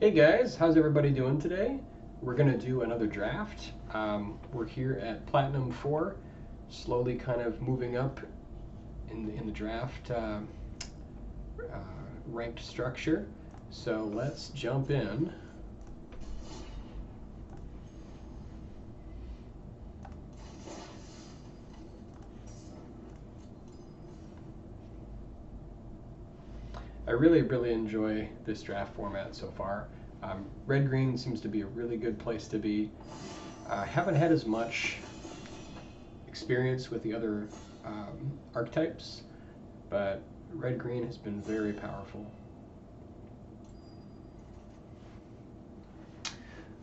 Hey guys, how's everybody doing today? We're gonna do another draft. We're here at Platinum 4, slowly kind of moving up in the draft ranked structure. So let's jump in. I really enjoy this draft format so far. Red-green seems to be a really good place to be. Haven't had as much experience with the other archetypes, but red-green has been very powerful.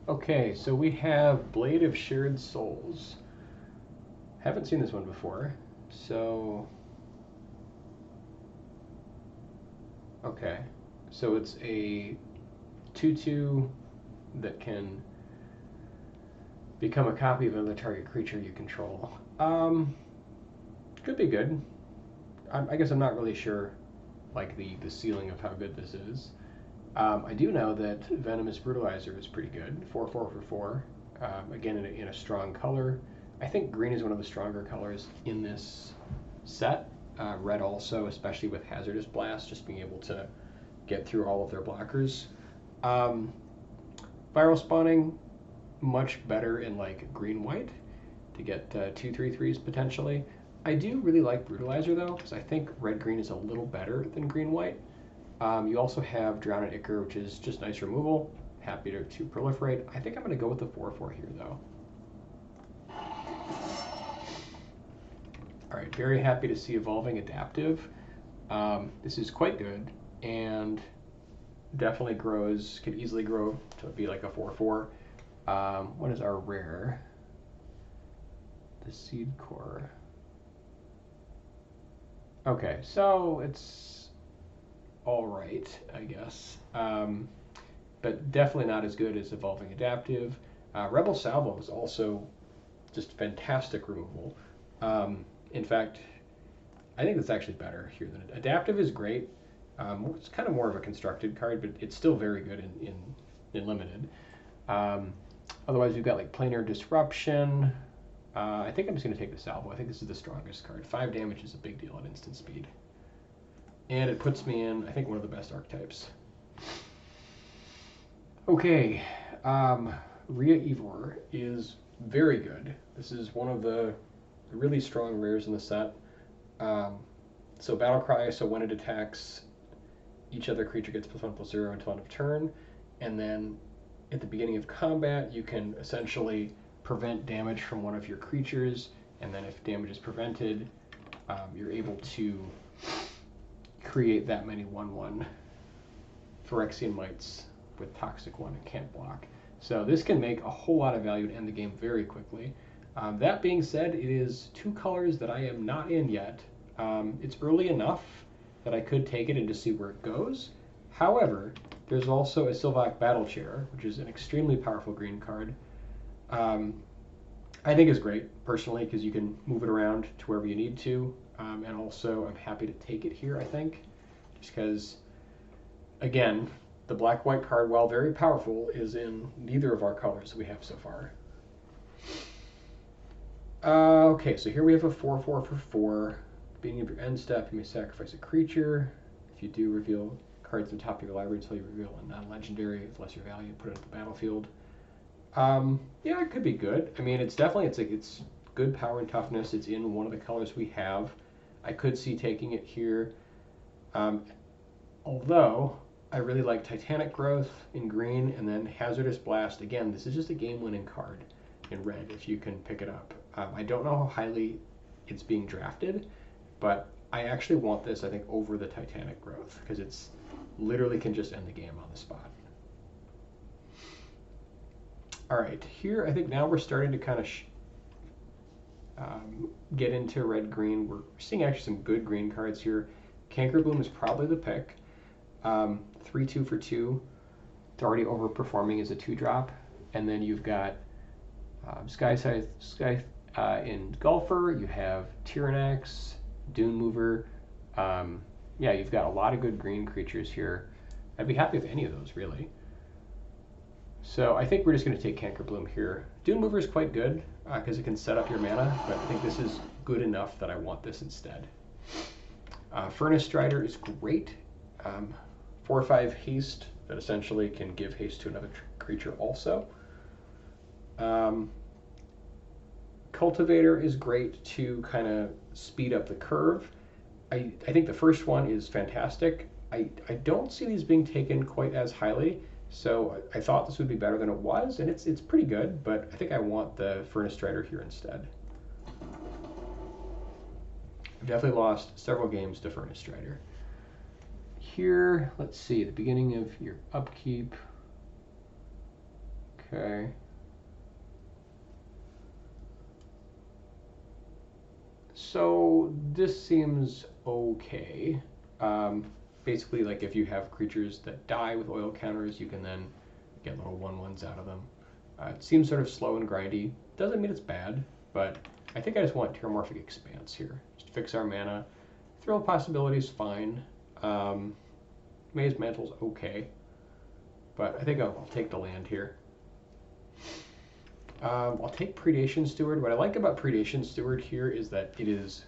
Okay, so we have Blade of Shared Souls. Haven't seen this one before, so... Okay, so it's a 2/2 that can become a copy of another target creature you control. Could be good. I guess I'm not really sure, like, the ceiling of how good this is. I do know that Venomous Brutalizer is pretty good. 4/4 for 4. Again, in a strong color. I think green is one of the stronger colors in this set. Red also, especially with Hazardous Blast, just being able to get through all of their blockers. Viral spawning, much better in like green-white to get 2/3/3s potentially. I do really like Brutalizer though, because I think red-green is a little better than green-white. You also have Drown and Ichor, which is just nice removal. Happy to proliferate. I think I'm going to go with the 4/4 here though. Alright, very happy to see Evolving Adaptive. This is quite good, and definitely grows, could easily grow to be like a 4/4. What is our rare? The Seed Core. Okay, so it's alright, I guess. But definitely not as good as Evolving Adaptive. Rebel Salvo is also just fantastic removal. In fact, I think it's actually better here than Adaptive is great. It's kind of more of a constructed card, but it's still very good in limited. Otherwise, we've got like Planar Disruption. I think I'm just going to take the Salvo. I think this is the strongest card. 5 damage is a big deal at instant speed. And it puts me in, I think, one of the best archetypes. Okay, Rhea Evor is very good. This is one of the really strong rares in the set. So Battle Cry, so when it attacks, each other creature gets +1/+0 until end of turn, and then at the beginning of combat, you can essentially prevent damage from one of your creatures, and then if damage is prevented, you're able to create that many 1/1 Phyrexian Mites with Toxic 1 and can't block. So this can make a whole lot of value to end the game very quickly. That being said, it is 2 colors that I am not in yet. It's early enough that I could take it and just see where it goes. However, there's also a Sylvac Battle Chair, which is an extremely powerful green card. I think is great, personally, because you can move it around to wherever you need to. And also, I'm happy to take it here, I think, just because, again, the black-white card, while very powerful, is in neither of our colors that we have so far. Okay, so here we have a 4/4 for 4. Beginning of your end step, you may sacrifice a creature. If you do, reveal cards on top of your library until you reveal a non-legendary of lesser value, put it on the battlefield. Yeah, it could be good. I mean, it's definitely, it's good power and toughness. It's in one of the colors we have. I could see taking it here. Although, I really like Titanic Growth in green, and then Hazardous Blast. Again, this is just a game-winning card in red if you can pick it up. I don't know how highly it's being drafted, but I actually want this, I think, over the Titanic Growth, because it's literally can just end the game on the spot. Alright, here I think now we're starting to kind of get into red-green. We're seeing actually some good green cards here. Canker Bloom is probably the pick. 3/2 for 2. It's already overperforming as a 2-drop. And then you've got Sky in Golfer. You have Tyrannax, Dune Mover. Yeah, you've got a lot of good green creatures here. I'd be happy with any of those, really. So I think we're just going to take Canker Bloom here. Dune Mover is quite good because it can set up your mana, but I think this is good enough that I want this instead. Furnace Strider is great. 4 or 5 haste that essentially can give haste to another creature also. Cultivator is great to kind of speed up the curve. I think the first one is fantastic. I don't see these being taken quite as highly, so I thought this would be better than it was, and it's pretty good, but I think I want the Furnace Strider here instead. I've definitely lost several games to Furnace Strider. Here, let's see, the beginning of your upkeep. Okay. So this seems okay. Basically, like if you have creatures that die with oil counters, you can then get little 1/1s out of them. It seems sort of slow and grindy. Doesn't mean it's bad, but I think I just want Terramorphic Expanse here. Just fix our mana. Thrill of Possibility is fine. Maze Mantle's okay, but I think I'll take the land here. I'll take Predation Steward. What I like about Predation Steward here is that it is,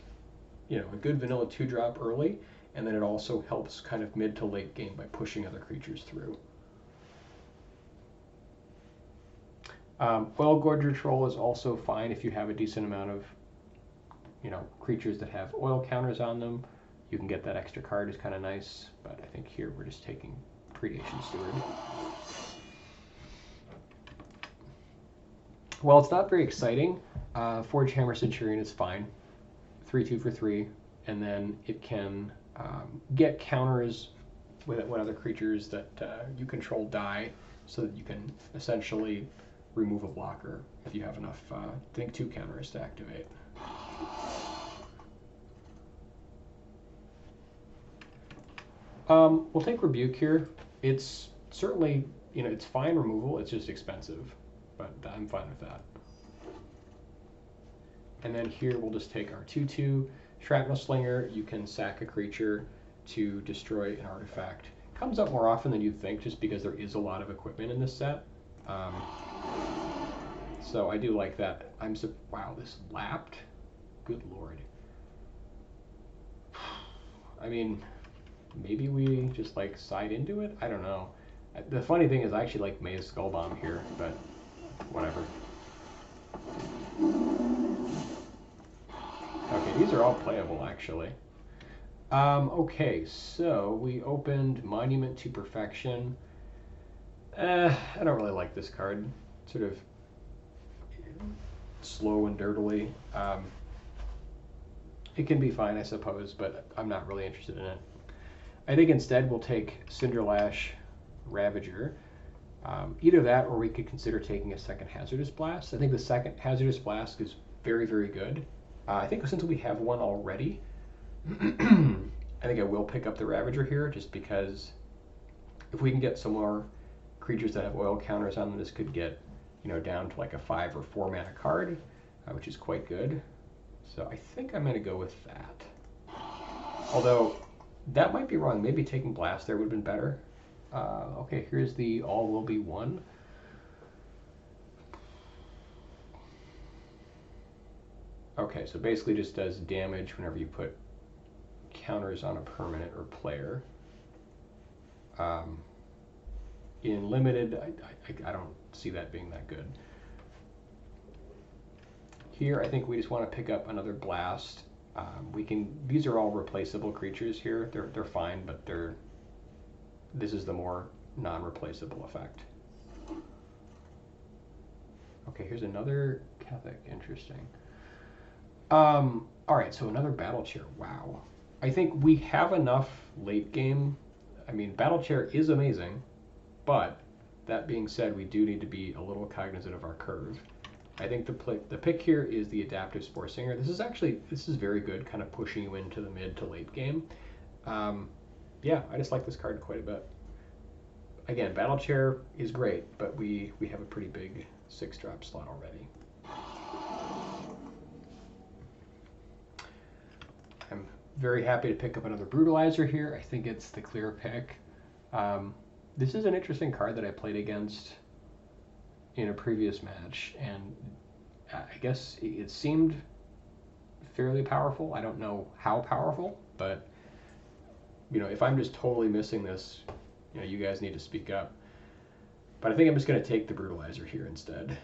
a good vanilla 2-drop early, and then it also helps kind of mid to late game by pushing other creatures through. Oil Gorger Troll is also fine if you have a decent amount of, creatures that have oil counters on them. You can get that extra card, is kind of nice, but I think here we're just taking Predation Steward. Well, it's not very exciting. Forge Hammer Centurion is fine. 3/2 for 3, and then it can get counters when other creatures that you control die, so that you can essentially remove a blocker if you have enough, I think 2 counters to activate. We'll take Rebuke here. It's certainly, it's fine removal, it's just expensive, but I'm fine with that. And then here we'll just take our 2/2 Shrapnel Slinger. You can sack a creature to destroy an artifact. Comes up more often than you'd think, just because there is a lot of equipment in this set. So I do like that. Wow, this lapped? Good lord. I mean, maybe we just side into it? I don't know. The funny thing is I actually like Maze Skullbomb here, but whatever. Okay, these are all playable actually. Okay, so we opened Monument to Perfection. I don't really like this card. Sort of slow and dirtily. It can be fine, I suppose, but I'm not really interested in it. I think instead we'll take Cinderlash Ravager. Either that, or we could consider taking a second Hazardous Blast. I think the second Hazardous Blast is very, very good. I think since we have one already, I think I will pick up the Ravager here, just because if we can get some more creatures that have oil counters on them, this could get, down to a 5 or 4 mana card, which is quite good. So I think I'm going to go with that. Although, that might be wrong. Maybe taking Blast there would have been better. Okay, here's the All Will Be One. Okay, so basically just does damage whenever you put counters on a permanent or player. In limited, I don't see that being that good. Here, I think we just want to pick up another Blast. These are all replaceable creatures here. They're fine, but this is the more non-replaceable effect. Okay, here's another Catholic. Interesting. All right, so another Battle Chair. Wow. I think we have enough late game. I mean, Battle Chair is amazing, but that being said, we do need to be a little cognizant of our curve. I think the pick here is the Adaptive Spore Singer. This is very good, kind of pushing you into the mid to late game. Yeah, I just like this card quite a bit. Again, Battle Chair is great, but we have a pretty big 6-drop slot already. I'm very happy to pick up another Brutalizer here. I think it's the clear pick. This is an interesting card that I played against in a previous match, and I guess it seemed fairly powerful. I don't know how powerful, but if I'm just totally missing this, you guys need to speak up. But I think I'm just going to take the Brutalizer here instead.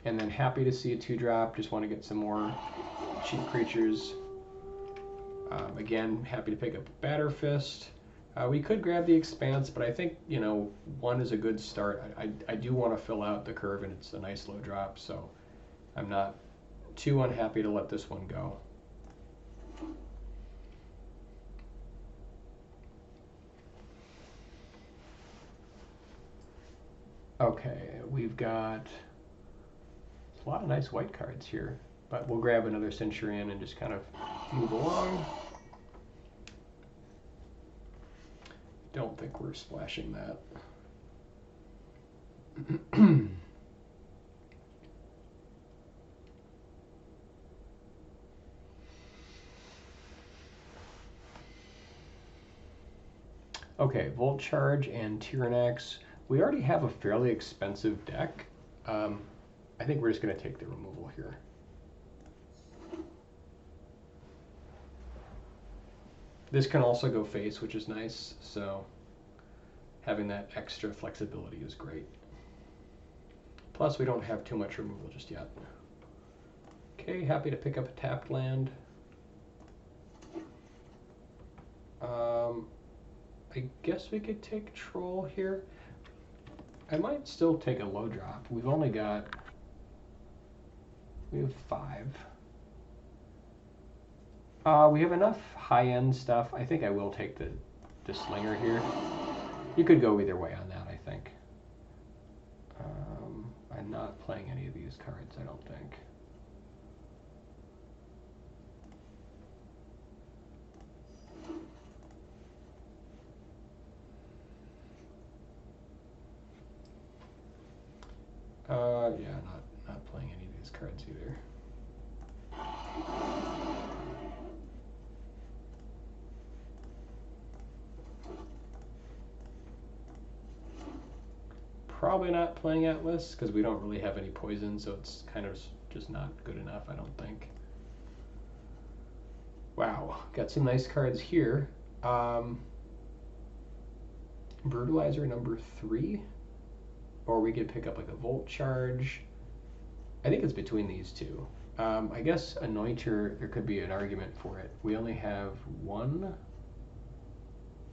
And then happy to see a 2-drop. Just want to get some more cheap creatures. Again, happy to pick up Batter Fist. We could grab the Expanse, but I think 1 is a good start. I do want to fill out the curve, and it's a nice low drop, so I'm not too unhappy to let this one go. Okay, we've got a lot of nice white cards here, but we'll grab another Centurion and just kind of move along. Don't think we're splashing that. Okay, Volt Charge and Tyrannax. We already have a fairly expensive deck. I think we're just going to take the removal here. This can also go face, which is nice, so having that extra flexibility is great. Plus, we don't have too much removal just yet. Okay, happy to pick up a tapped land. I guess we could take Troll here. I might still take a low drop. We have 5. We have enough high-end stuff. I think I will take the Slinger here. You could go either way on that, I think. I'm not playing any of these cards, I don't think. Yeah, not playing any of these cards either. Probably not playing Atlas because we don't really have any poison, so it's kind of just not good enough, I don't think. Wow, got some nice cards here. Brutalizer number 3. Or we could pick up like a Volt Charge. I think it's between these two. I guess Anointer, there could be an argument for it. We only have 1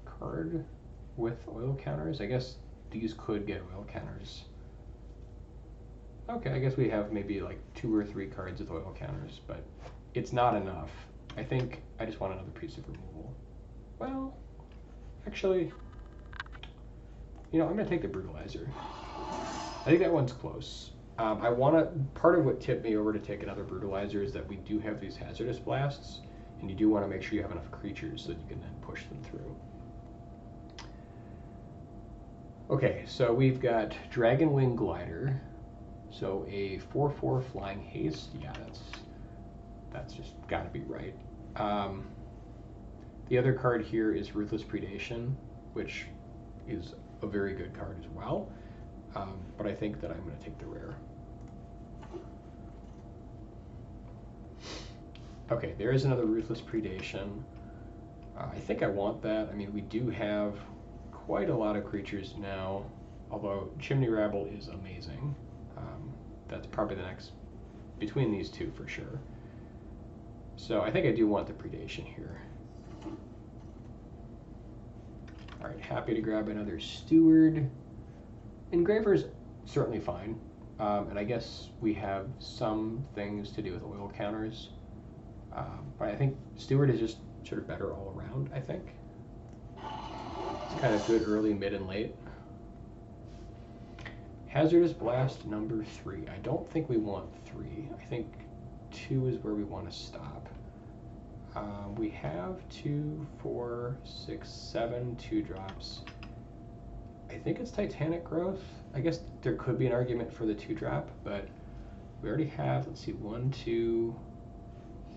card with oil counters. I guess these could get oil counters. Okay, I guess we have maybe like 2 or 3 cards with oil counters, but it's not enough. I think I just want another piece of removal. Well, actually, I'm going to take the Brutalizer. I think that one's close. Part of what tipped me over to take another Brutalizer is that we do have these Hazardous Blasts, and you do want to make sure you have enough creatures so that you can then push them through. Okay, so we've got Dragonwing Glider, so a 4/4 Flying Haste. Yeah, that's just got to be right. The other card here is Ruthless Predation, which is a very good card as well. But I think that I'm going to take the rare. Okay, there is another Ruthless Predation. I think I want that. I mean, we do have quite a lot of creatures now, although Chimney Rabble is amazing. That's probably the next between these two for sure. So I think I do want the Predation here. All right, happy to grab another Steward. Engraver's certainly fine, and I guess we have some things to do with oil counters, but I think Steward is just sort of better all around, I think. It's kind of good early, mid, and late. Hazardous Blast number 3. I don't think we want 3. I think 2 is where we want to stop. We have 2, 4, 6, 7 2-drops. I think it's Titanic Growth. I guess there could be an argument for the 2-drop, but we already have, let's see, 1, 2,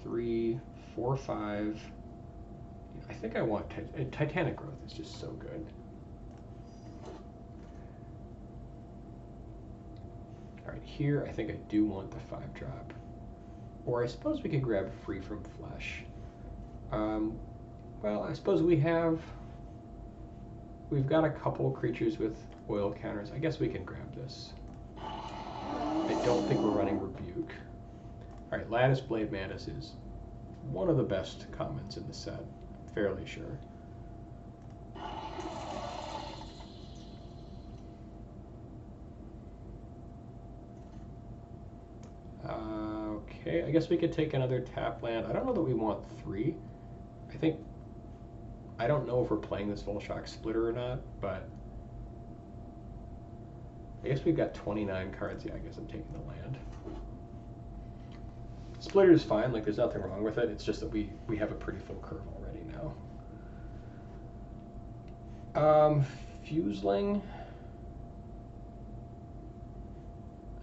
3, 4, 5. I think I want Titanic Growth is just so good. All right, here I think I do want the 5-drop. Or I suppose we could grab Free from Flesh. Well, I suppose we've got a couple creatures with oil counters. I guess we can grab this. I don't think we're running Rebuke. All right, Lattice Blade Mantis is one of the best commons in the set. I'm fairly sure. Okay, I guess we could take another tap land. I don't know that we want 3. I don't know if we're playing this Volshock Splitter or not, but I guess we've got 29 cards. Yeah, I guess I'm taking the land. Splitter is fine, like there's nothing wrong with it. It's just that we have a pretty full curve already now. Fuseling.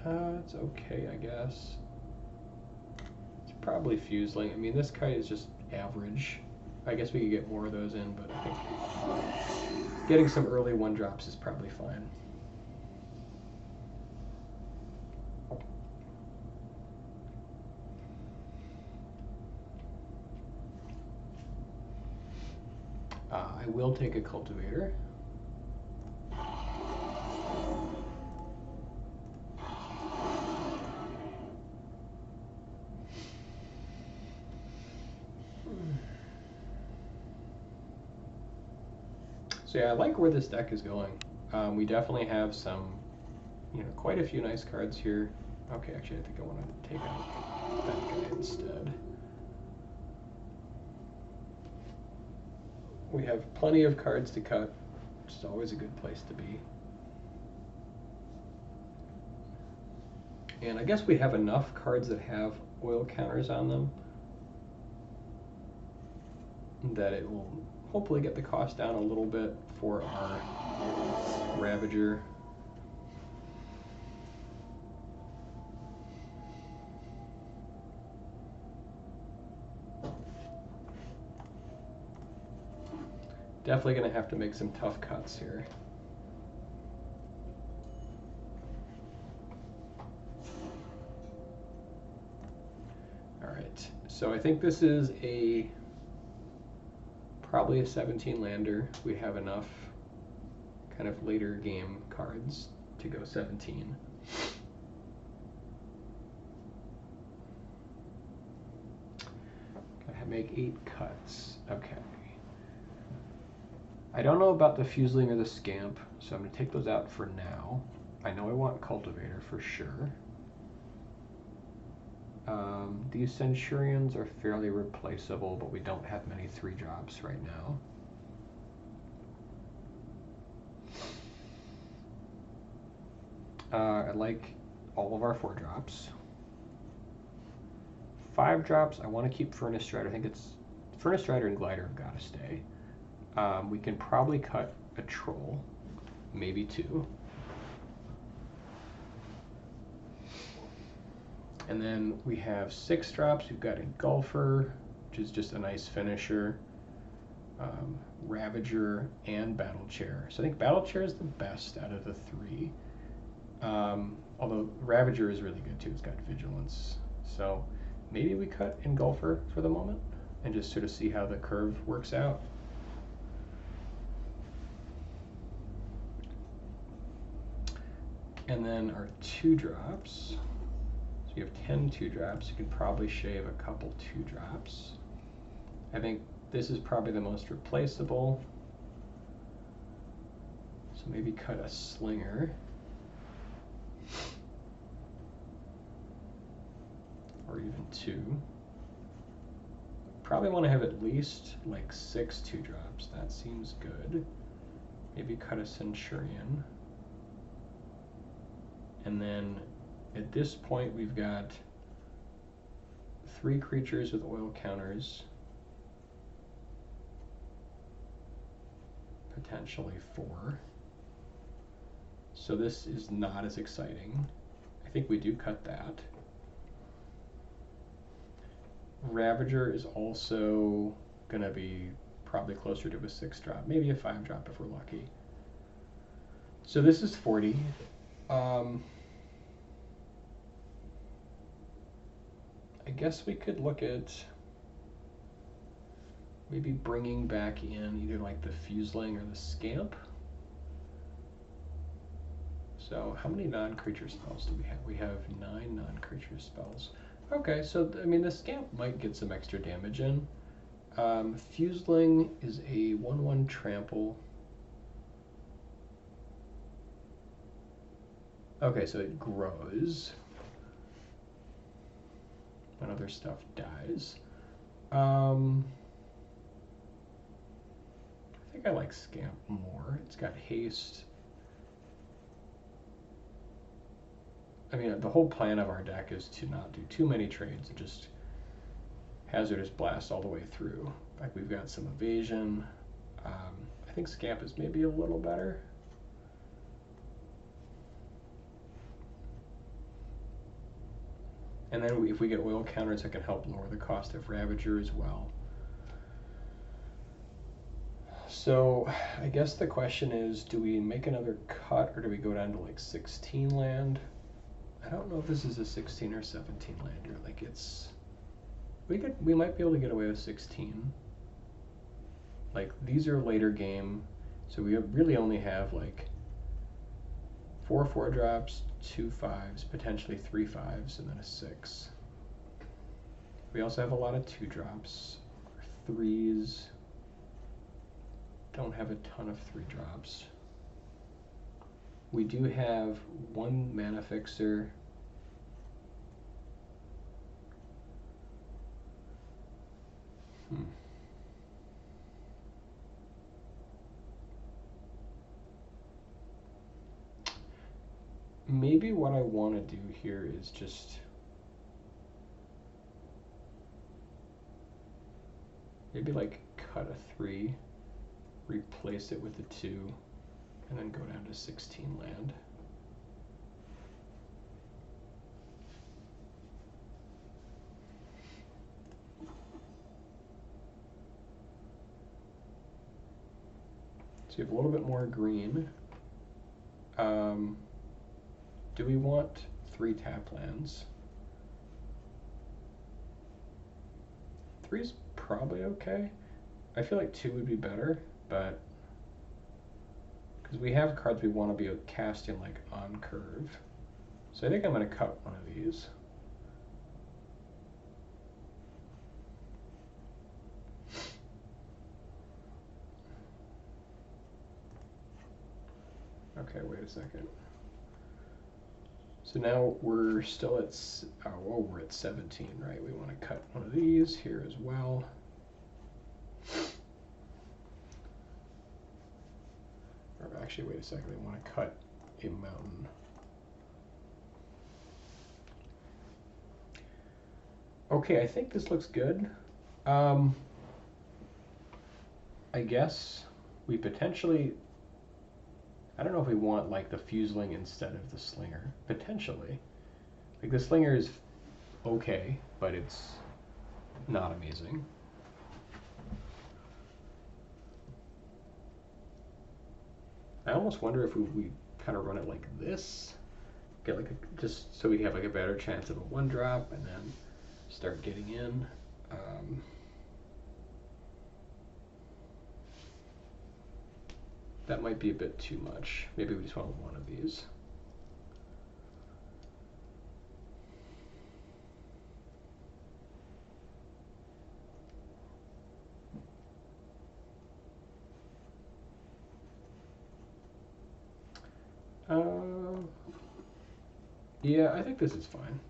It's okay, I guess. It's probably Fuseling. I mean, this kite is just average. I guess we could get more of those in, but I think getting some early 1-drops is probably fine. I will take a Cultivator. So yeah, I like where this deck is going. We definitely have some, quite a few nice cards here. Okay, actually, I think I want to take out that guy instead. We have plenty of cards to cut, which is always a good place to be. And I guess we have enough cards that have oil counters on them that it will hopefully get the cost down a little bit for our Ravager. Definitely going to have to make some tough cuts here. All right, so I think this is probably a 17 lander. We have enough kind of later game cards to go 17. Gotta make 8 cuts. Okay. I don't know about the Fuseling or the Scamp, so I'm going to take those out for now. I know I want Cultivator for sure. These Centurions are fairly replaceable, but we don't have many 3-drops right now. I like all of our 4-drops. 5-drops, I want to keep Furnace Strider. I think it's Furnace Strider and Glider have got to stay. We can probably cut a Troll, maybe 2. And then we have 6-drops. We've got Engulfer, which is just a nice finisher, Ravager, and Battle Chair. So I think Battle Chair is the best out of the 3. Although Ravager is really good too. It's got Vigilance. So maybe we cut Engulfer for the moment and just sort of see how the curve works out. And then our 2-drops. So you have 10 2-drops. You could probably shave a couple 2-drops. I think this is probably the most replaceable. So maybe cut a Slinger. Or even 2. Probably want to have at least like 6 2-drops. That seems good. Maybe cut a Centurion. And then at this point, we've got 3 creatures with oil counters, potentially 4. So this is not as exciting. I think we do cut that. Ravager is also going to be probably closer to a 6-drop, maybe a 5-drop if we're lucky. So this is 40. I guess we could look at maybe bringing back in either like the Fuseling or the Scamp. So how many non-creature spells do we have? We have 9 non-creature spells. Okay, so I mean the Scamp might get some extra damage in. Fuseling is a 1/1 trample. Okay, so it grows when other stuff dies. I think I like Scamp more. It's got haste. I mean, the whole plan of our deck is to not do too many trades and just Hazardous Blast all the way through. Like we've got some evasion. I think Scamp is maybe a little better. And then if we get oil counters, that can help lower the cost of Ravager as well. So I guess the question is, do we make another cut or do we go down to like 16 land? I don't know if this is a 16 or 17 lander. Like we might be able to get away with 16. Like these are later game, so we really only have like 4 4-drops, 2 5s, potentially 3 5s, and then a 6. We also have a lot of 2-drops, 3s. Don't have a ton of 3-drops. We do have 1 mana fixer. Maybe what I want to do here is just maybe like cut a 3, replace it with a 2, and then go down to 16 land. So you have a little bit more green. Do we want 3 tap lands? 3's probably okay. I feel like 2 would be better, but because we have cards we want to be casting like on curve. So I think I'm going to cut one of these. Okay, wait a second. So now we're still at, well, we're at 17, right? We want to cut one of these here as well. Or actually, wait a second, we want to cut a mountain. Okay, I think this looks good. I guess we potentially, I don't know if we want like the Fuseling instead of the Slinger. Potentially. Like the Slinger is okay, but it's not amazing. I almost wonder if we kind of run it like this. Get like just so we have like a better chance of a 1-drop and then start getting in. That might be a bit too much. Maybe we just want one of these. Yeah, I think this is fine.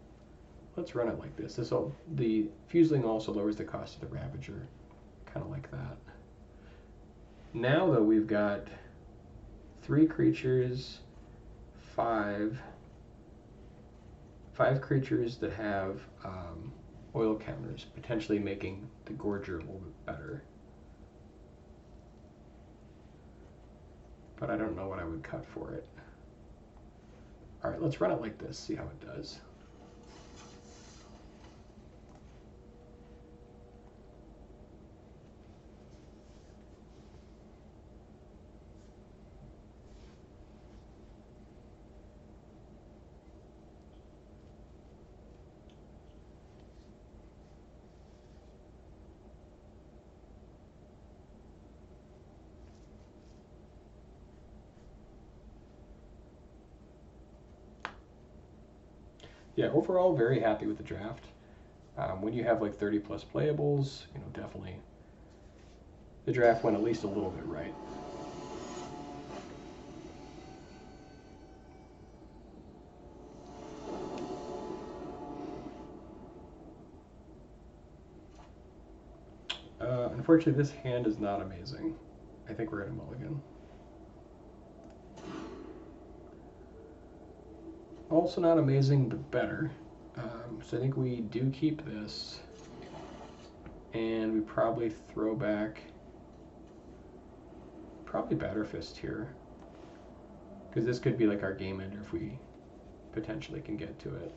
Let's run it like this. The Fuseling also lowers the cost of the Ravager. Kind of like that. Now though, we've got 3 creatures, 5 creatures that have oil counters, potentially making the Gorger a little bit better. But I don't know what I would cut for it. All right, let's run it like this, see how it does. Yeah, overall, very happy with the draft. When you have like 30 plus playables, definitely the draft went at least a little bit right. Unfortunately, this hand is not amazing. I think we're at a mulligan. Also not amazing, but better. So I think we do keep this. And we probably throw back... Probably Batter Fist here. Because this could be like our game ender if we potentially can get to it.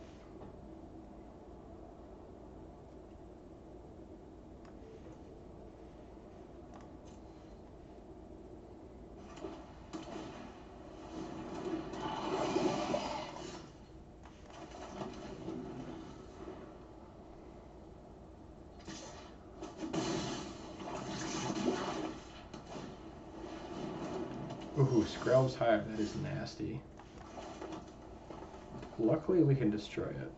Ooh, Skrelv's Hive, that is nasty. Luckily we can destroy it.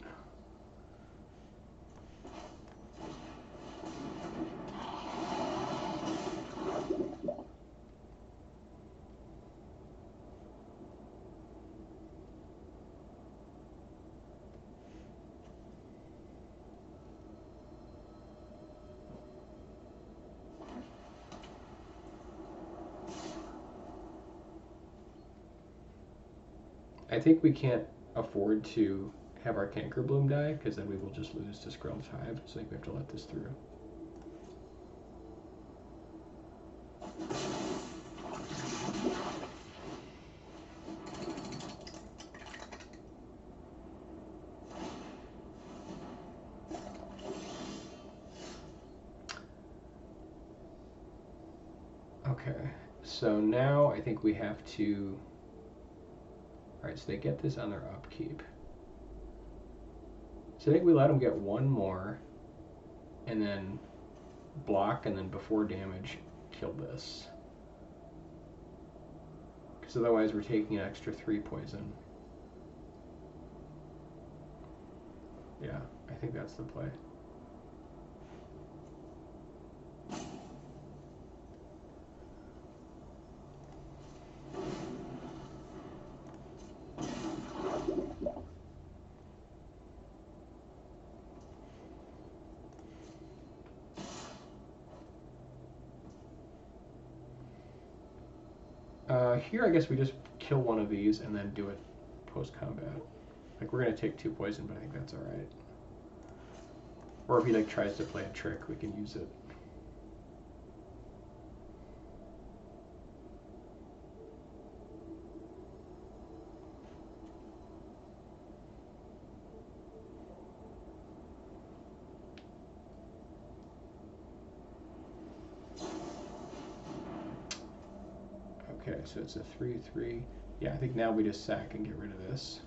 I think we can't afford to have our Canker Bloom die, because then we will just lose to Skrelv's Hive, so I think we have to let this through. Okay, so now I think we have to... Alright, so they get this on their upkeep. So I think we let them get one more, and then block, and then before damage, kill this. Because otherwise we're taking an extra 3 poison. Yeah, I think that's the play. Here I guess we just kill one of these and then do it post-combat. Like, we're going to take 2 poison, but I think that's alright. Or if he like tries to play a trick, we can use it. Okay, so it's a 3/3. Yeah, I think now we just sack and get rid of this.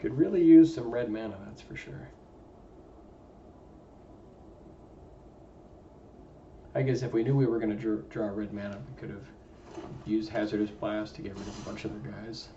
Could really use some red mana, that's for sure. I guess if we knew we were going to draw red mana, we could have used Hazardous Blast to get rid of a bunch of their guys.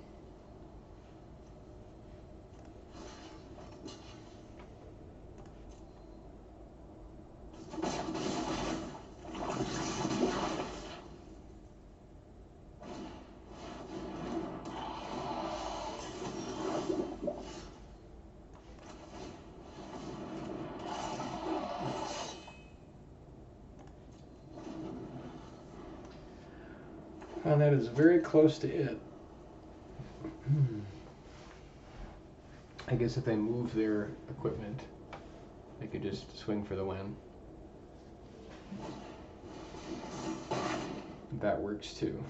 And that is very close to it. I guess if they move their equipment, they could just swing for the win. That works too.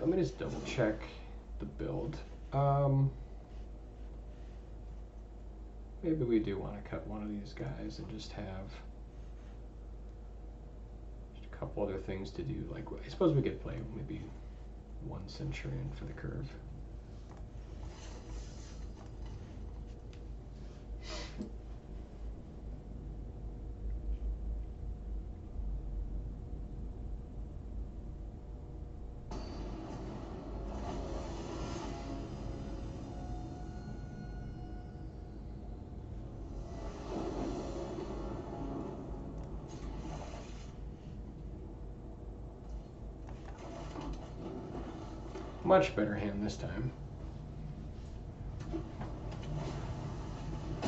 let me just double check the build. Maybe we do want to cut one of these guys and just have just a couple other things to do. Like, I suppose we could play maybe one Centurion for the curve. Much better hand this time. I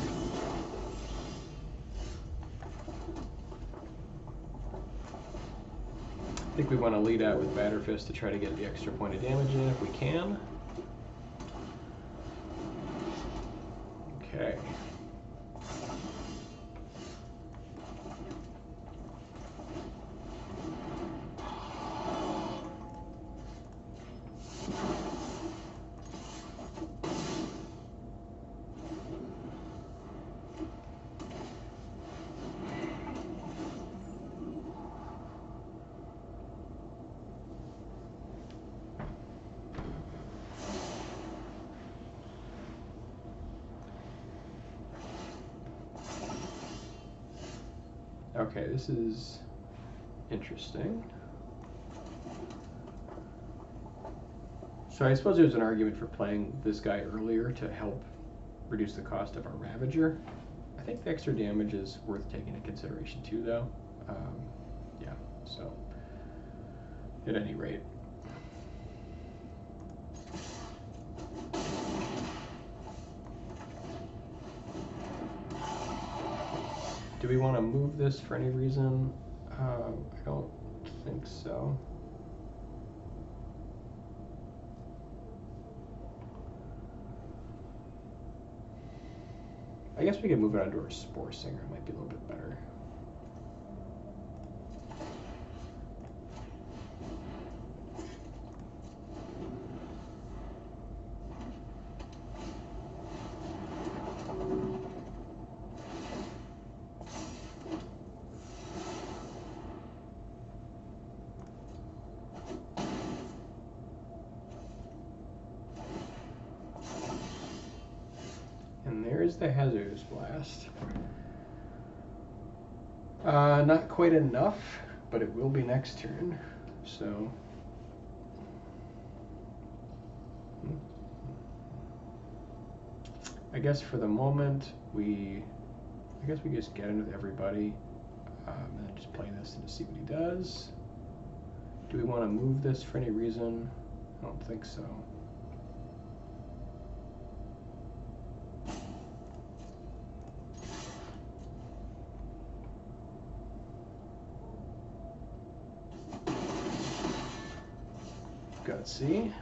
think we want to lead out with Batter Fist to try to get the extra point of damage in if we can. Okay. Okay, this is interesting. So I suppose there's an argument for playing this guy earlier to help reduce the cost of our Ravager. I think the extra damage is worth taking into consideration too, though. Yeah, so at any rate. Do we want to move this for any reason? I don't think so. I guess we could move it onto our Spore Singer. It might be a little bit better. And there's the Hazardous Blast. Not quite enough, but it will be next turn. So I guess for the moment I guess we just get in with everybody and then just play this and just see what he does. Do we want to move this for any reason? I don't think so. Gutsy.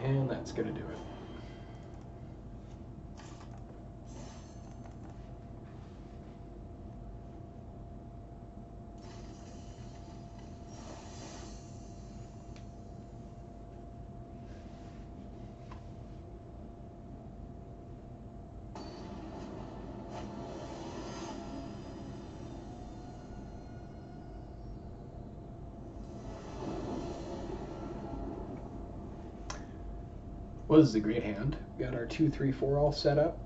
And that's going to do it. Well, this is a great hand. Got our 2, 3, 4 all set up.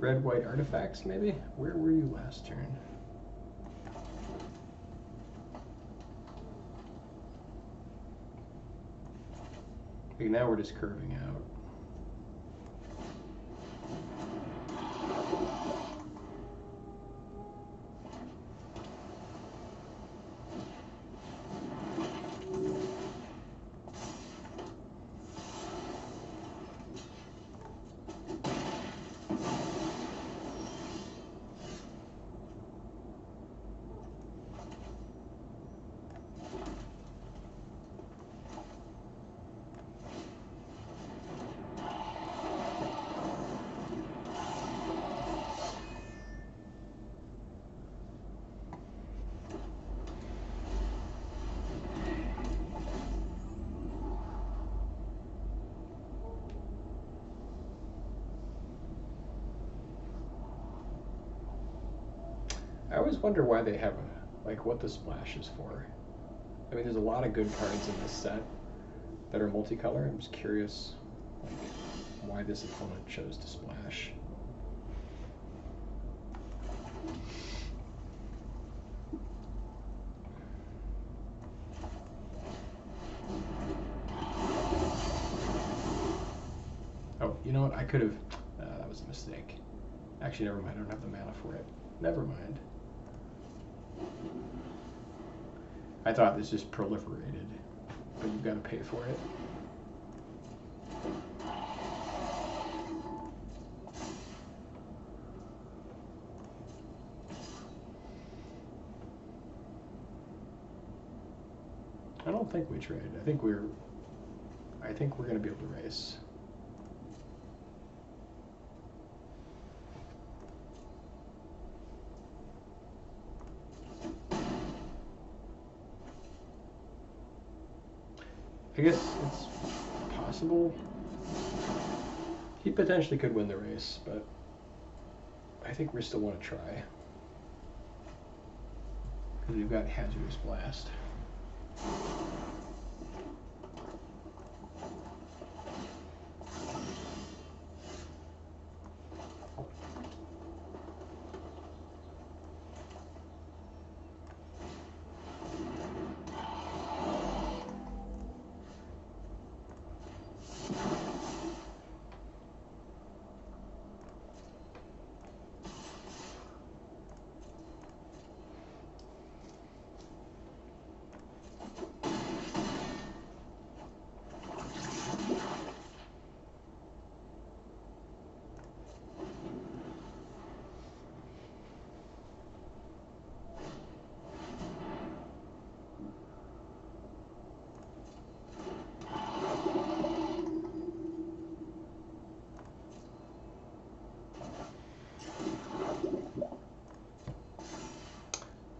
red-white artifacts, maybe? Where were you last turn? Okay, now we're just curving out. I always wonder why they have, like, what the splash is for. I mean, there's a lot of good cards in this set that are multicolor. I'm just curious, like, why this opponent chose to splash. Oh, you know what? I could have. That was a mistake. Actually, never mind. I don't have the mana for it. Never mind. I thought this just proliferated, but you've got to pay for it. I don't think we trade. I think we're going to be able to race. I guess it's possible. He potentially could win the race, but I think we still want to try. Because we've got Hazardous Blast.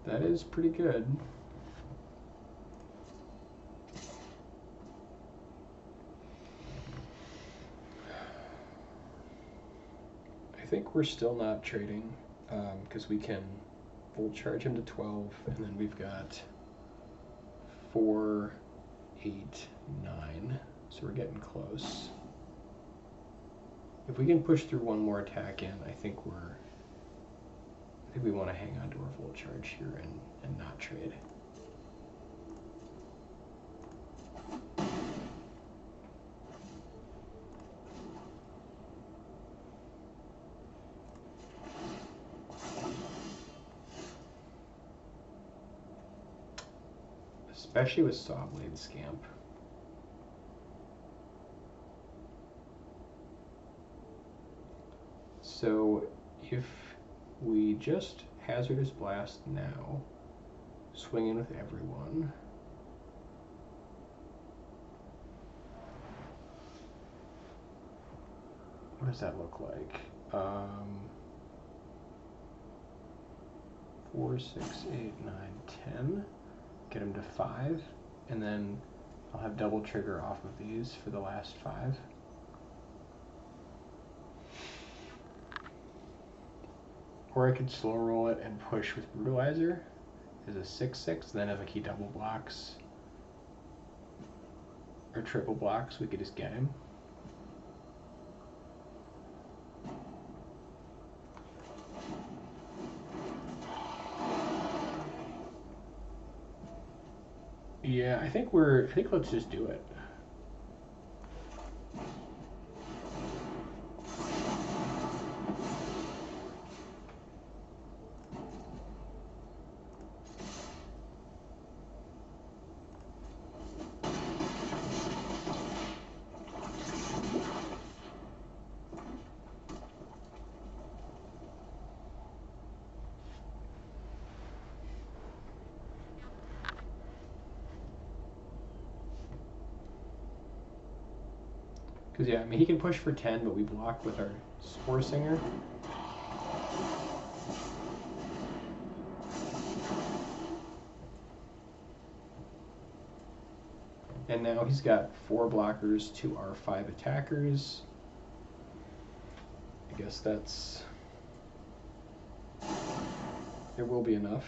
That is pretty good. I think we're still not trading because we can full charge him to 12, and then we've got 4, 8, 9, so we're getting close. If we can push through one more attack in, I think we want to hang on to our full charge here and not trade. Especially with Sawblade Scamp. So if we just Hazardous Blast now, swing in with everyone. What does that look like? 4, 6, 8, 9, 10. Get him to 5, and then I'll have double trigger off of these for the last 5. Or I could slow roll it and push with Brutalizer as a 6/6, then if he double blocks or triple blocks, we could just get him. Yeah, I think let's just do it. Because, yeah, I mean, he can push for 10, but we block with our Spore Singer. And now he's got 4 blockers to our 5 attackers. I guess there will be enough.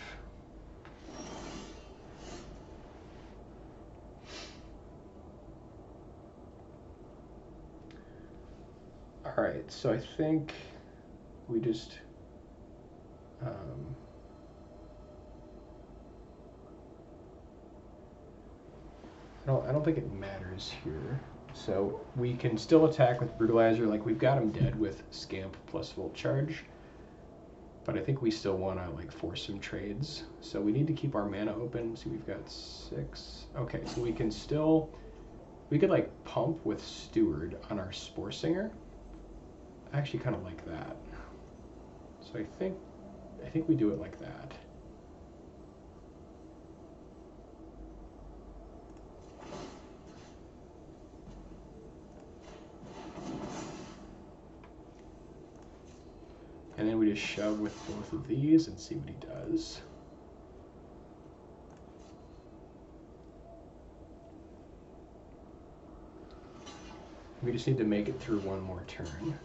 All right, so I think we just I don't think it matters here. So we can still attack with Brutalizer, like we've got him dead with Scamp plus Volt Charge. But I think we still want to like force some trades. So we need to keep our mana open. So we've got 6. Okay, so we could like pump with Steward on our Spore Singer. I actually kind of like that. So I think we do it like that. And then we just shove with both of these and see what he does. We just need to make it through one more turn.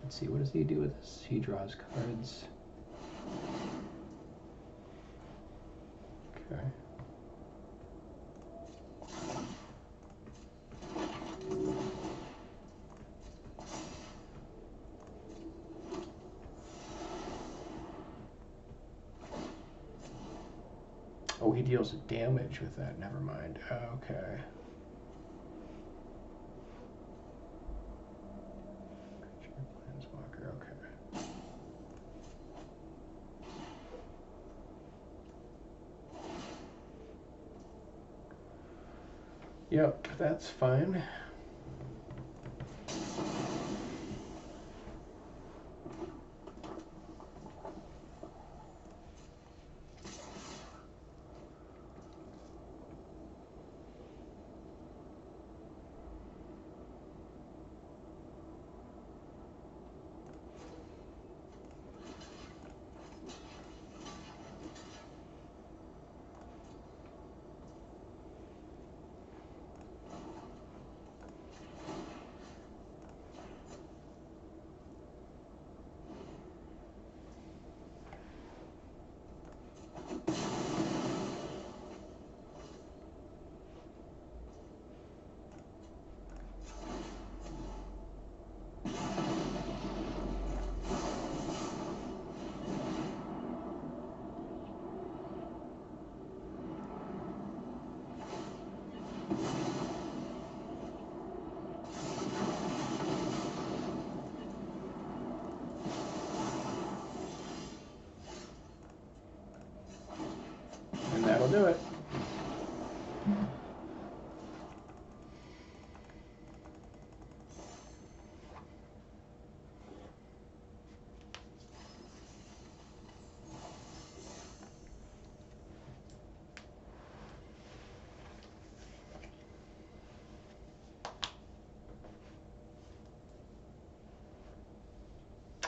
Let's see, what does he do with this? He draws cards. Okay. Oh, he deals damage with that. Never mind. Okay. Planeswalker. Okay. Yep, that's fine. And that'll do it.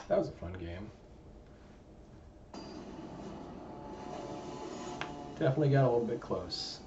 That was a fun game. Definitely got a little bit close.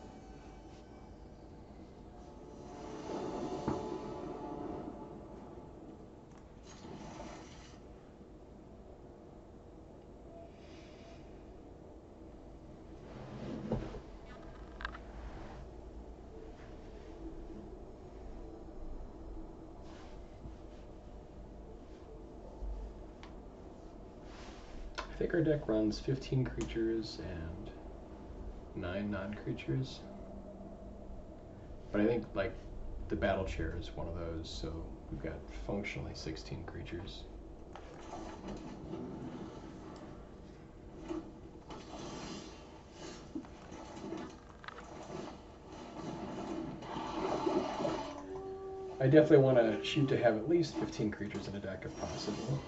I think our deck runs 15 creatures and 9 non-creatures. But I think like the battle chair is one of those, so we've got functionally 16 creatures. I definitely want to shoot to have at least 15 creatures in a deck if possible.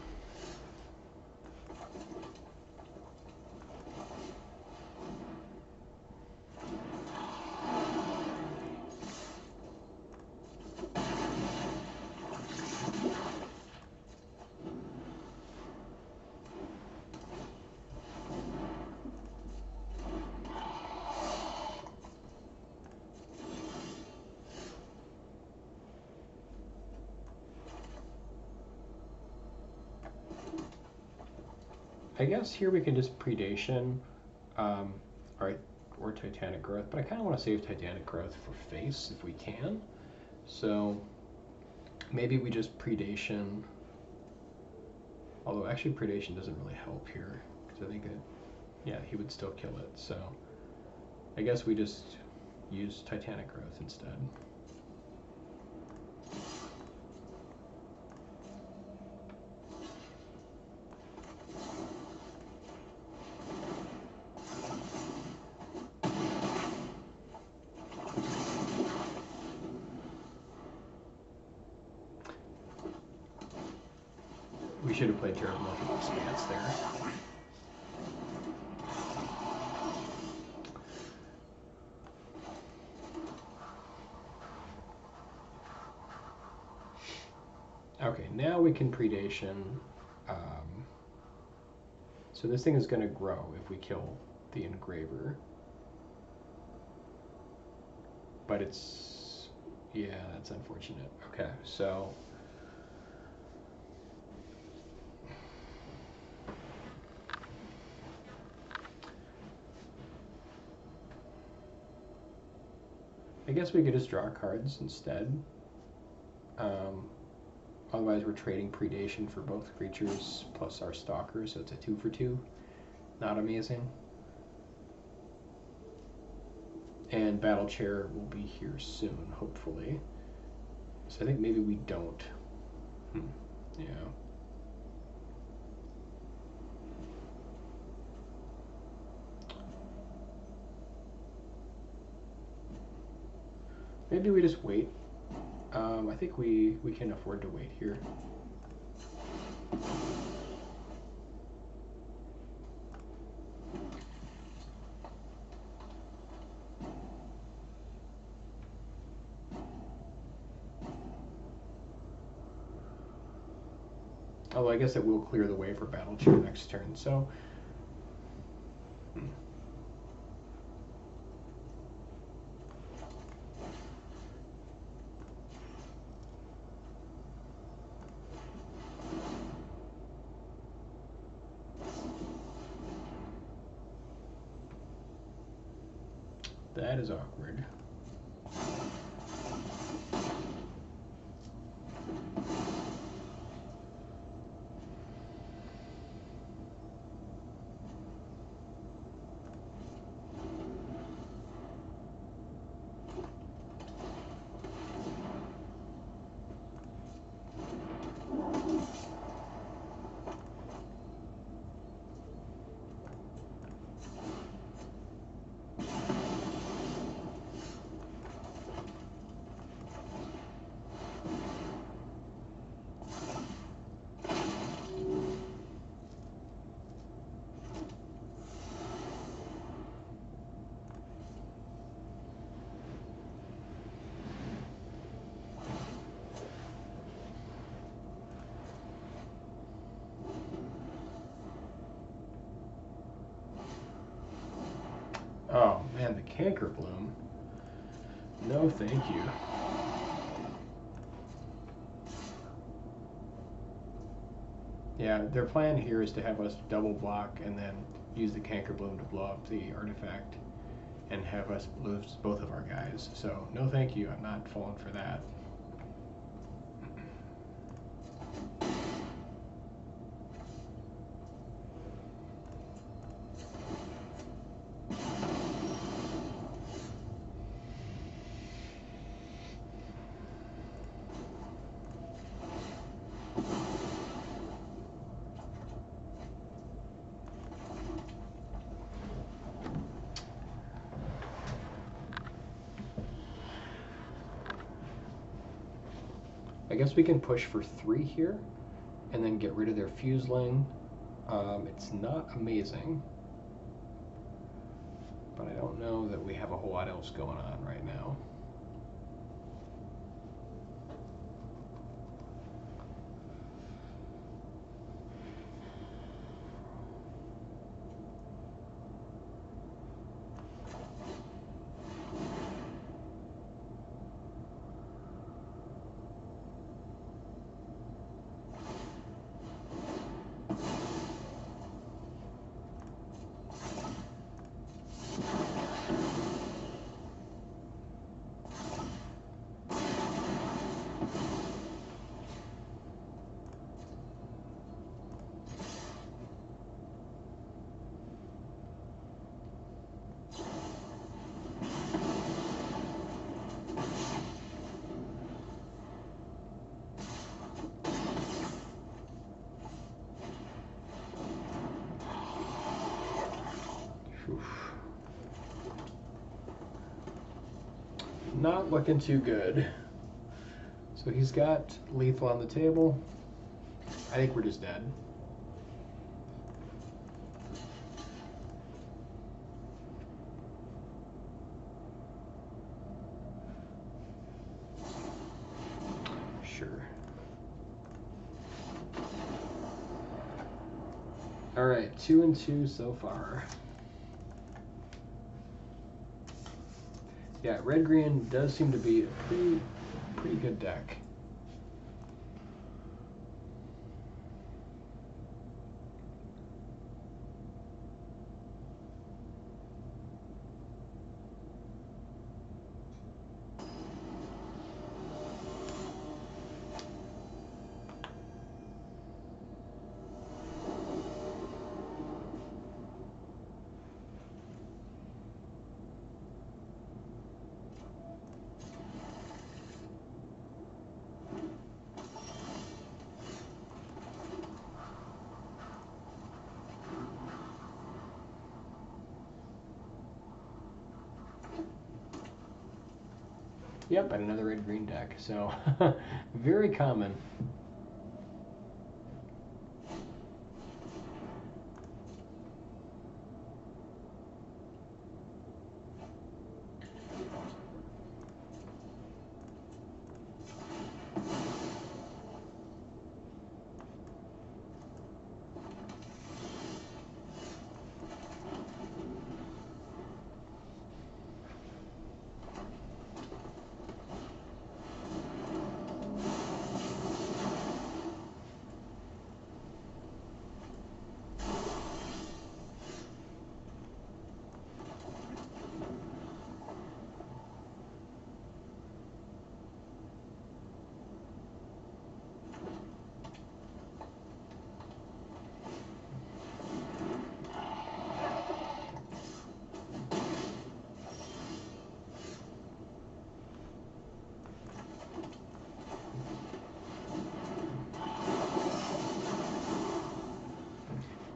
I guess here we can just Predation or Titanic Growth, but I kind of want to save Titanic Growth for face if we can. So maybe we just Predation, although actually Predation doesn't really help here, because I think yeah, he would still kill it. So I guess we just use Titanic Growth instead. We should have played Terrible Multiple Expanse there. Okay, now we can Predation. So this thing is going to grow if we kill the Engraver. But it's... yeah, that's unfortunate. Okay, so... I guess we could just draw cards instead. Otherwise we're trading Predation for both creatures plus our Stalker, so it's a 2 for 2. Not amazing. And Battle Chair will be here soon, hopefully. So I think maybe we don't. Yeah. Maybe we just wait. I think we can afford to wait here. Although I guess it will clear the way for Battle Chair next turn, so... That is awkward. Oh man, the Canker Bloom. No thank you. Yeah, their plan here is to have us double block and then use the Canker Bloom to blow up the artifact and have us lose both of our guys. So no thank you, I'm not falling for that. guess we can push for 3 here and then get rid of their Fuseling. It's not amazing, but I don't know that we have a whole lot else going on right now. Not looking too good. So he's got lethal on the table. I think we're just dead. Sure. All right, 2-2 so far. Yeah, red-green does seem to be a pretty good deck. Yep, and another red-green deck. So, very common.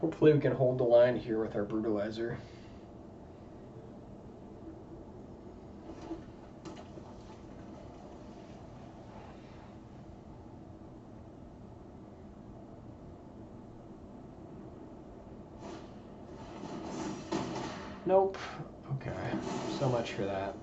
Hopefully we can hold the line here with our Brutalizer. Nope. Okay. So much for that.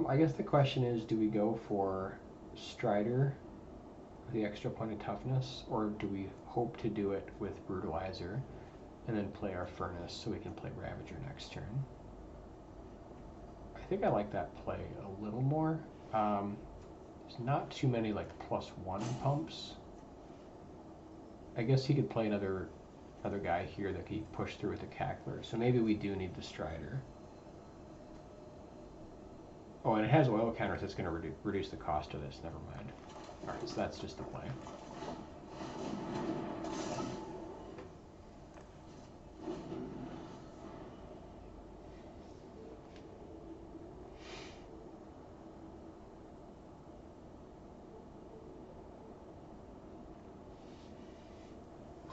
I guess the question is, do we go for Strider, the extra point of toughness, or do we hope to do it with Brutalizer and then play our Furnace so we can play Ravager next turn? I think I like that play a little more. There's not too many like +1 pumps. I guess he could play another guy here that he push through with a Cackler, so maybe we do need the Strider. Oh, and it has oil counters that's going to reduce the cost of this. Never mind. Alright, so that's just the play.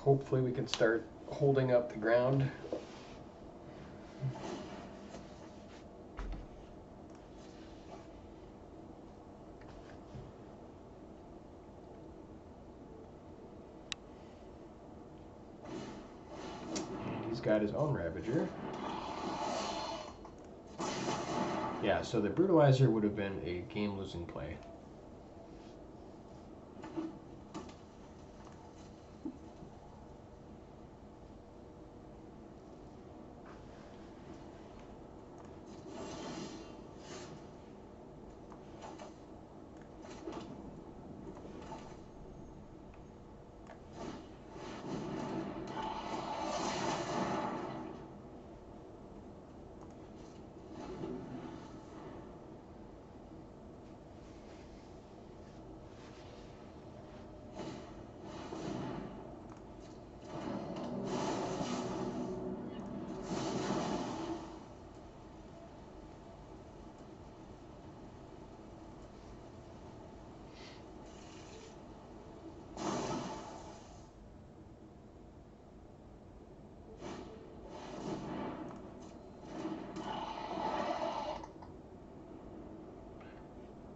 hopefully we can start holding up the ground. And he's got his own Ravager. Yeah, so the Brutalizer would have been a game-losing play.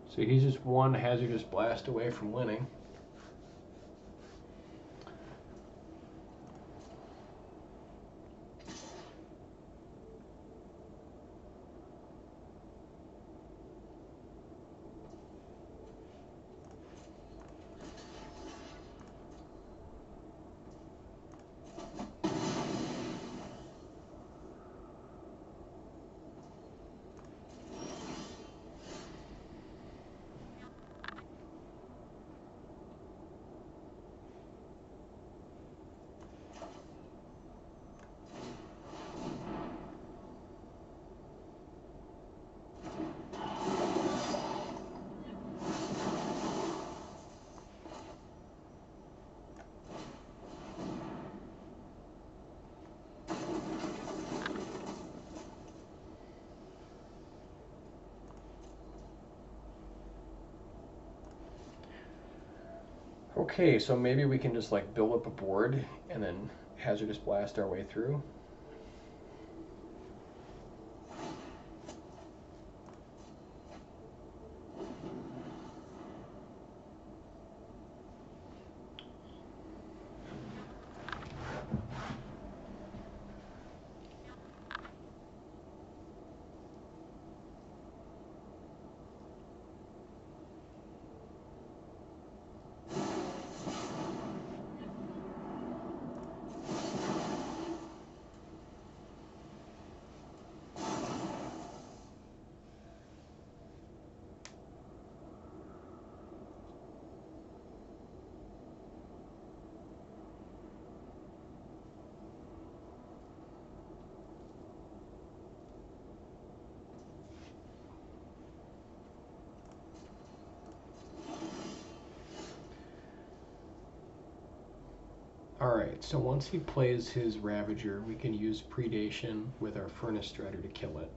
So he's just one Hazardous Blast away from winning. Okay, so maybe we can just like build up a board and then Hazardous Blast our way through. Alright, so once he plays his Ravager, we can use Predation with our Furnace Strider to kill it.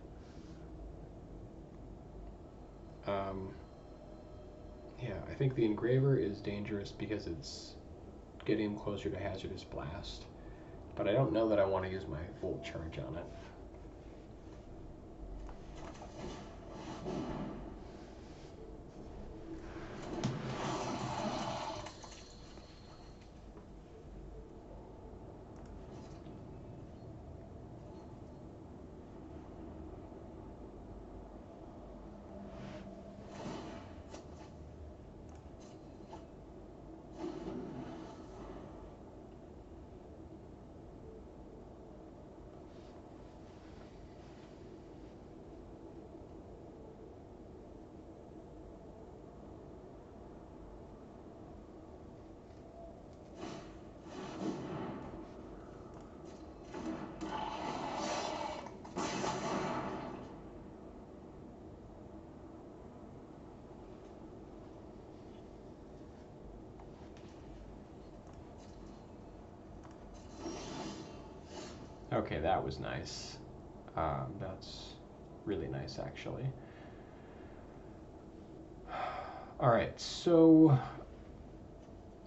Yeah, I think the Engraver is dangerous because it's getting him closer to Hazardous Blast. But I don't know that I want to use my Volt Charge on it. Okay, that was nice. That's really nice, actually. Alright, so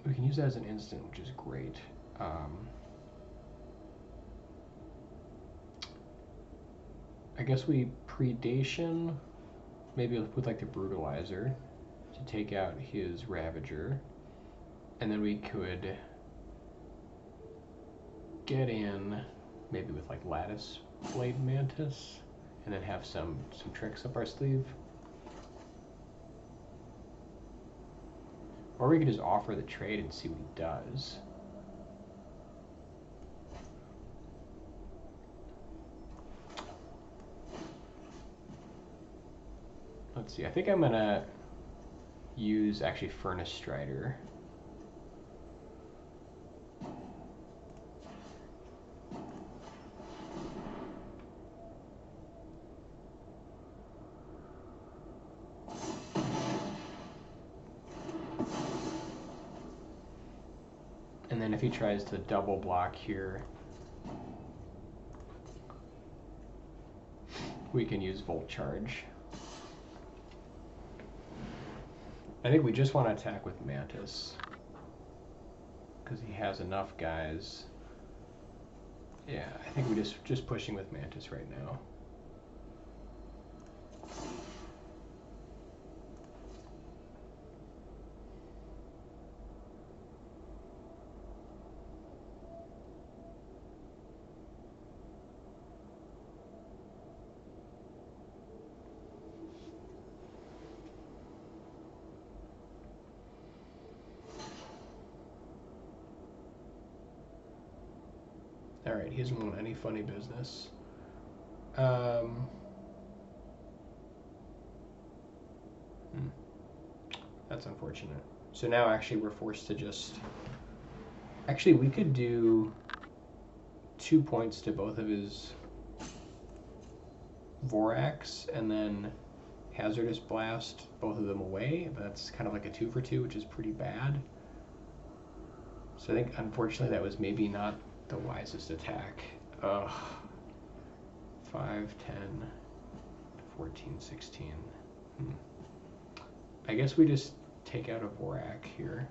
we can use that as an instant, which is great. I guess we predation, maybe with like the brutalizer to take out his Ravager, and then we could get in maybe with like Lattice Blade Mantis, and then have some tricks up our sleeve. Or we could just offer the trade and see what he does. Let's see, I think I'm gonna use actually Furnace Strider. And then if he tries to double block here, we can use Volt Charge. I think we just want to attack with Mantis, because he has enough guys. Yeah, I think we're just pushing with Mantis right now. All right, he doesn't want any funny business. That's unfortunate. So now actually we're forced to just... Actually, we could do 2 points to both of his Vorax and then Hazardous Blast both of them away, but that's kind of like a 2 for 2, which is pretty bad. So I think, unfortunately, that was maybe not the wisest attack. Ugh. 5, 10, 14, 16. I guess we just take out a Vorak here.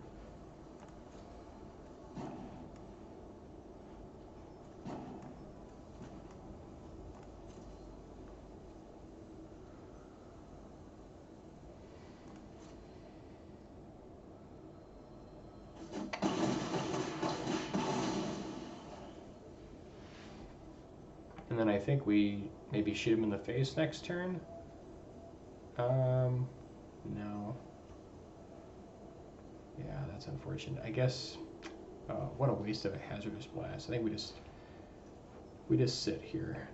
And then I think we maybe shoot him in the face next turn. No. Yeah, that's unfortunate. I guess, what a waste of a Hazardous Blast. I think we just sit here.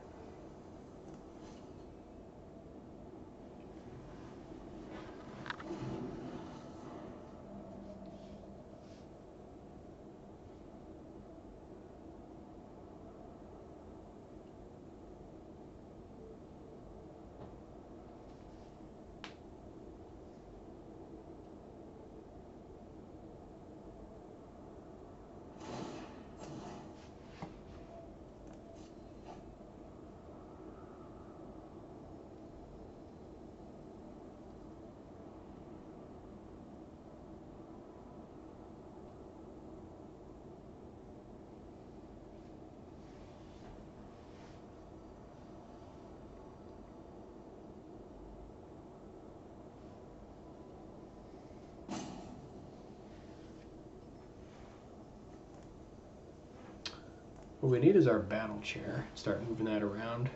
What we need is our battle chair. Start moving that around.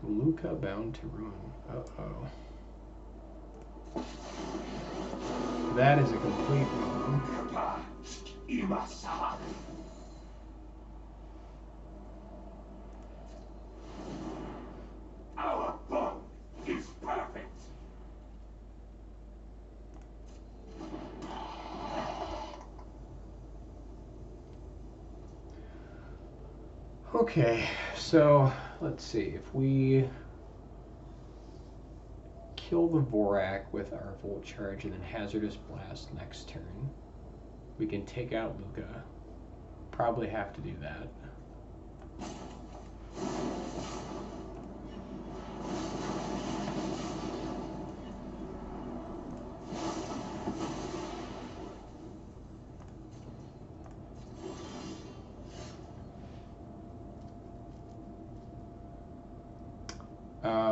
Luca bound to ruin. Uh-oh. That is a complete wrong. Our bond is perfect. Okay, so let's see. If we kill the Vorak with our Volt Charge and then Hazardous Blast next turn, we can take out Luca. Probably have to do that.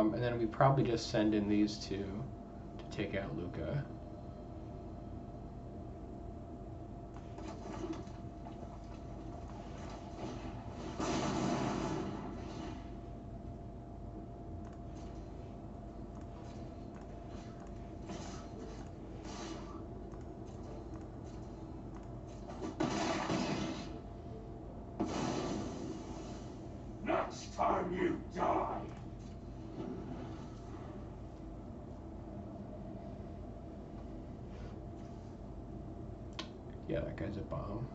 And then we probably just send in these two to take out Luca. Next time you die. Yeah, that guy's a bomb.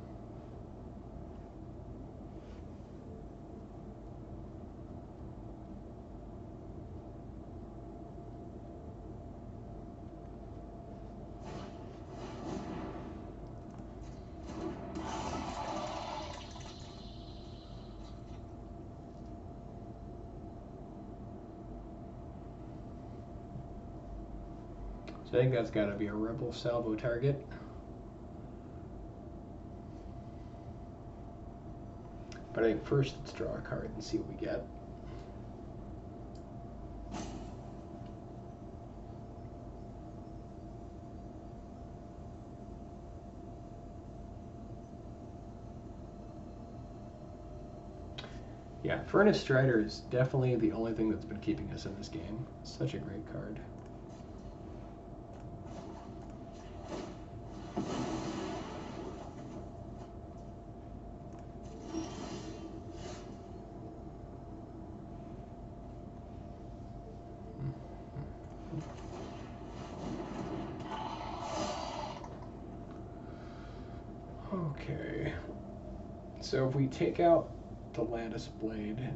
So I think that's got to be a rebel salvo target. But I think first let's draw a card and see what we get. Yeah, Furnace Strider is definitely the only thing that's been keeping us in this game. Such a great card. Okay, so if we take out the Lattice Blade,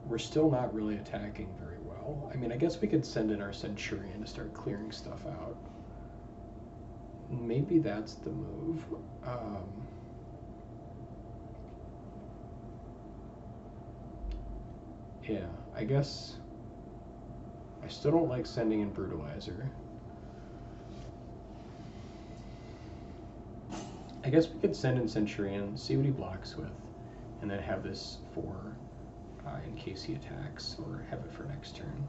we're still not really attacking very well. I mean, I guess we could send in our Centurion to start clearing stuff out. Maybe that's the move. Yeah, I guess I still don't like sending in Brutalizer. I guess we could send in Centurion, see what he blocks with, and then have this for in case he attacks, or have it for next turn.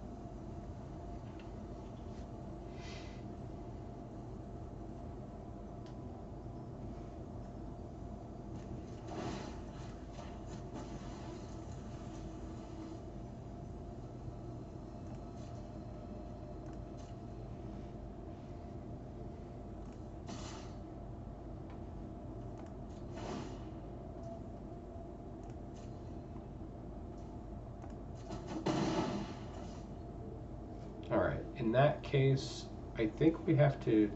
Alright, in that case, I think we have to...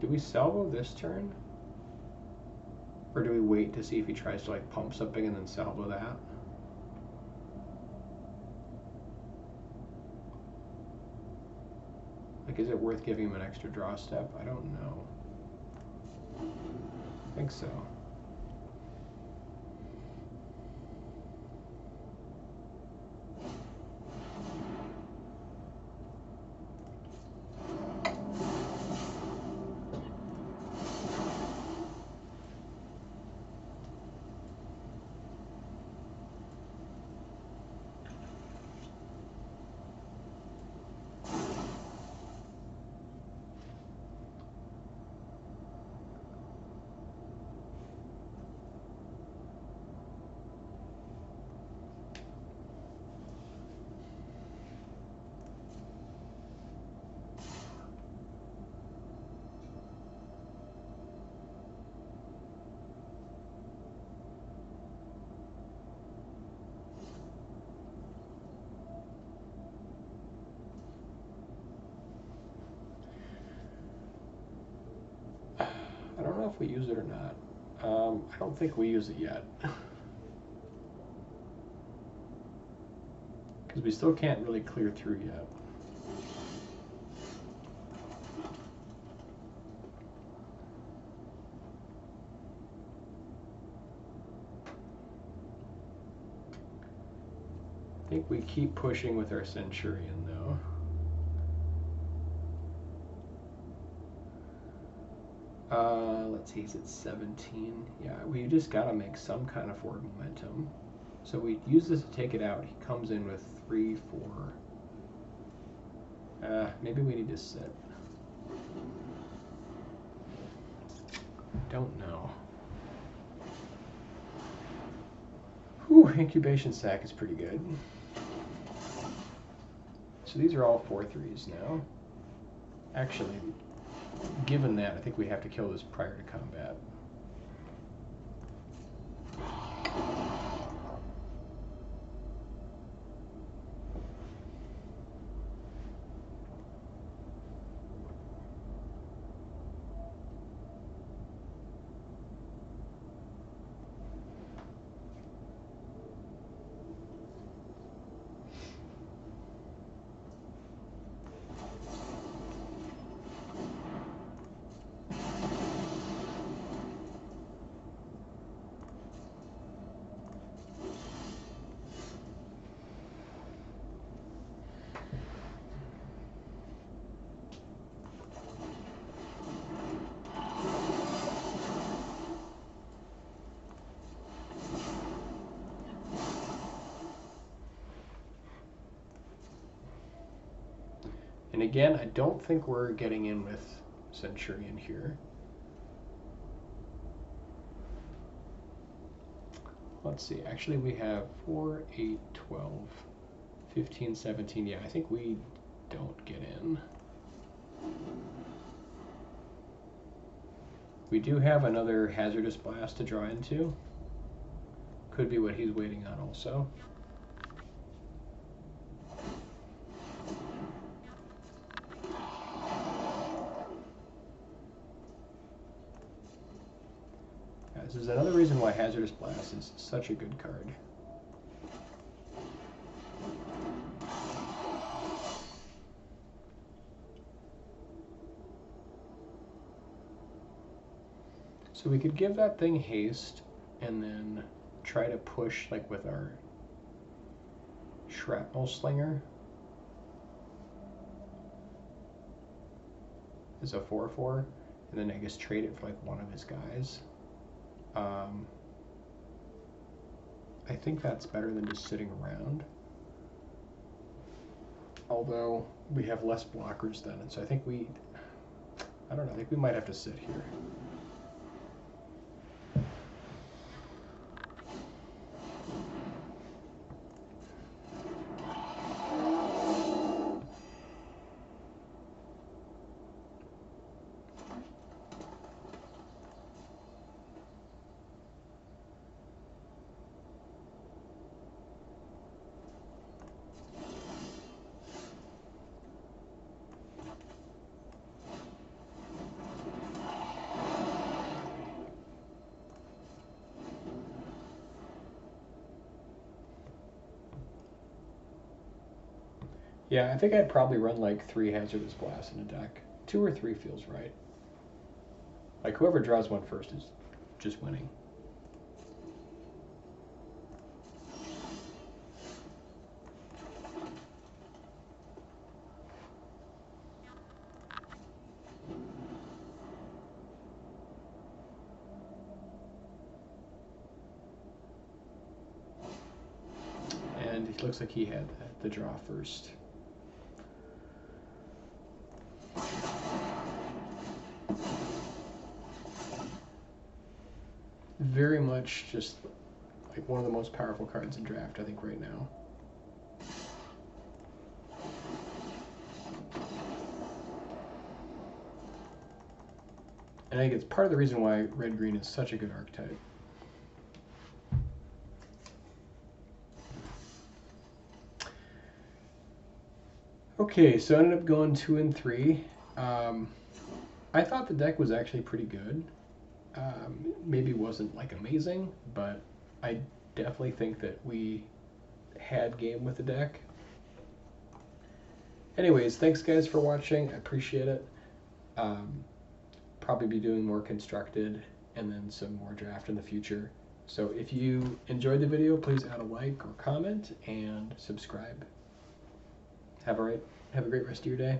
Do we salvo this turn? Or do we wait to see if he tries to like pump something and then salvo that? Like, is it worth giving him an extra draw step? I don't know. I think so. I don't know if we use it or not. I don't think we use it yet. Because we still can't really clear through yet. I think we keep pushing with our Centurion, though. Let's see, he's at 17. Yeah, we just gotta make some kind of forward momentum. So we use this to take it out. He comes in with 3, 4. Maybe we need to sit. Don't know. Whew, incubation sack is pretty good. So these are all 4/3s now. Actually, given that, I think we have to kill this prior to combat. And again, I don't think we're getting in with Centurion here. Let's see, actually we have 4, 8, 12, 15, 17. Yeah, I think we don't get in. We do have another Hazardous Blast to draw into. Could be what he's waiting on also. This is another reason why Hazardous Blast is such a good card. So we could give that thing haste and then try to push like with our Shrapnel Slinger as a 4/4, and then I guess trade it for like one of his guys. I think that's better than just sitting around. Although we have less blockers then, and so I think I don't know, I think we might have to sit here. Yeah, I think I'd probably run like 3 Hazardous Blasts in a deck. 2 or 3 feels right. Like whoever draws one first is just winning. And it looks like he had the draw first. Very much just like one of the most powerful cards in draft, I think, right now. And I think it's part of the reason why red-green is such a good archetype. Okay, so I ended up going 2 and 3. I thought the deck was actually pretty good. Maybe wasn't like amazing, but I definitely think that we had game with the deck. Anyways, thanks guys for watching. I appreciate it. Probably be doing more constructed and then some more draft in the future. So if you enjoyed the video, please add a like or comment and subscribe. Have a great rest of your day.